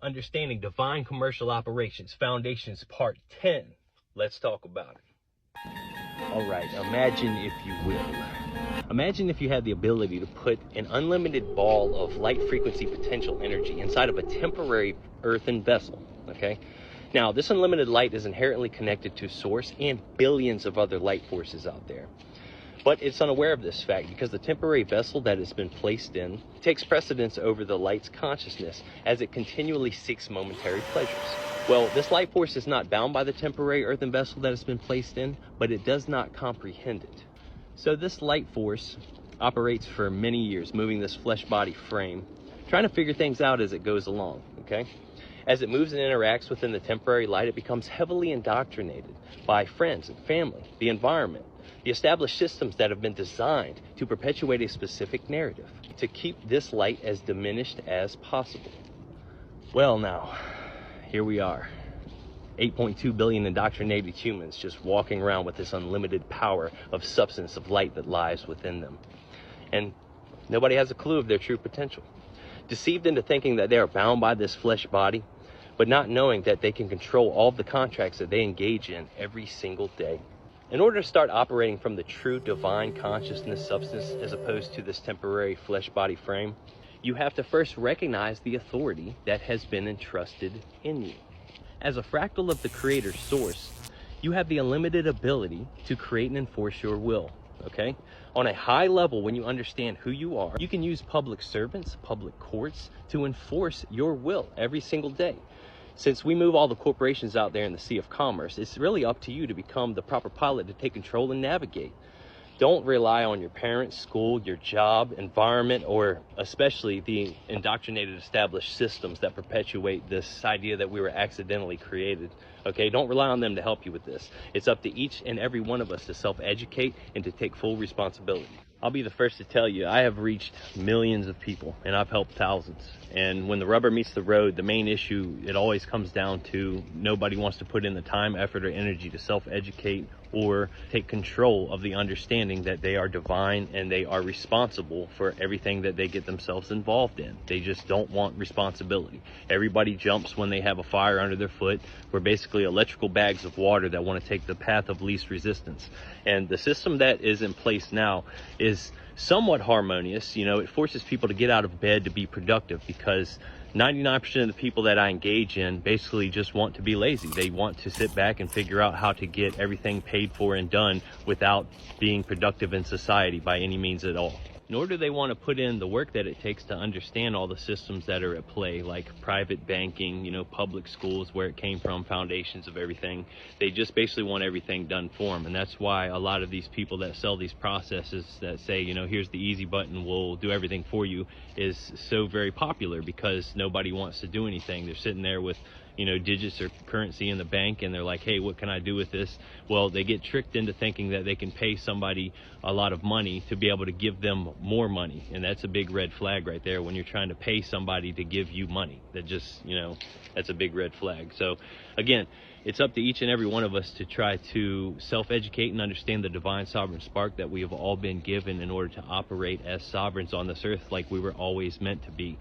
Understanding Divine Commercial Operations Foundations Part 10. Let's talk about it. All right, imagine if you will. Imagine if you had the ability to put an unlimited ball of light frequency potential energy inside of a temporary earthen vessel, okay? Now, this unlimited light is inherently connected to source and billions of other light forces out there. But it's unaware of this fact because the temporary vessel that it's been placed in takes precedence over the light's consciousness as it continually seeks momentary pleasures. Well, this light force is not bound by the temporary earthen vessel that it's been placed in, but it does not comprehend it. So this light force operates for many years, moving this flesh body frame, trying to figure things out as it goes along, okay? As it moves and interacts within the temporary light, it becomes heavily indoctrinated by friends and family, the environment, the established systems that have been designed to perpetuate a specific narrative, to keep this light as diminished as possible. Well now, here we are, 8.2 billion indoctrinated humans just walking around with this unlimited power of substance of light that lies within them. And nobody has a clue of their true potential. Deceived into thinking that they are bound by this flesh body, but not knowing that they can control all of the contracts that they engage in every single day. In order to start operating from the true divine consciousness substance as opposed to this temporary flesh body frame, you have to first recognize the authority that has been entrusted in you. As a fractal of the Creator's source, you have the unlimited ability to create and enforce your will, okay? On a high level, when you understand who you are, you can use public servants, public courts to enforce your will every single day. Since we move all the corporations out there in the sea of commerce, it's really up to you to become the proper pilot to take control and navigate. Don't rely on your parents, school, your job, environment, or especially the indoctrinated established systems that perpetuate this idea that we were accidentally created. Okay, don't rely on them to help you with this. It's up to each and every one of us to self-educate and to take full responsibility. I'll be the first to tell you, I have reached millions of people and I've helped thousands. And when the rubber meets the road, the main issue, it always comes down to nobody wants to put in the time, effort, or energy to self-educate or take control of the understanding that they are divine and they are responsible for everything that they get themselves involved in. They just don't want responsibility. Everybody jumps when they have a fire under their foot. We're basically electrical bags of water that want to take the path of least resistance. And the system that is in place now is somewhat harmonious. You know, it forces people to get out of bed to be productive because 99% of the people that I engage in basically just want to be lazy. They want to sit back and figure out how to get everything paid for and done without being productive in society by any means at all. Nor do they want to put in the work that it takes to understand all the systems that are at play, like private banking, you know, public schools, where it came from, foundations of everything. They just basically want everything done for them. And that's why a lot of these people that sell these processes that say, you know, here's the easy button, we'll do everything for you, is so very popular because nobody wants to do anything. They're sitting there with, you know, digits or currency in the bank and they're like, hey, what can I do with this? Well, they get tricked into thinking that they can pay somebody a lot of money to be able to give them more money. And that's a big red flag right there when you're trying to pay somebody to give you money. That just, you know, that's a big red flag. So again, it's up to each and every one of us to try to self-educate and understand the divine sovereign spark that we have all been given in order to operate as sovereigns on this earth like we were always meant to be.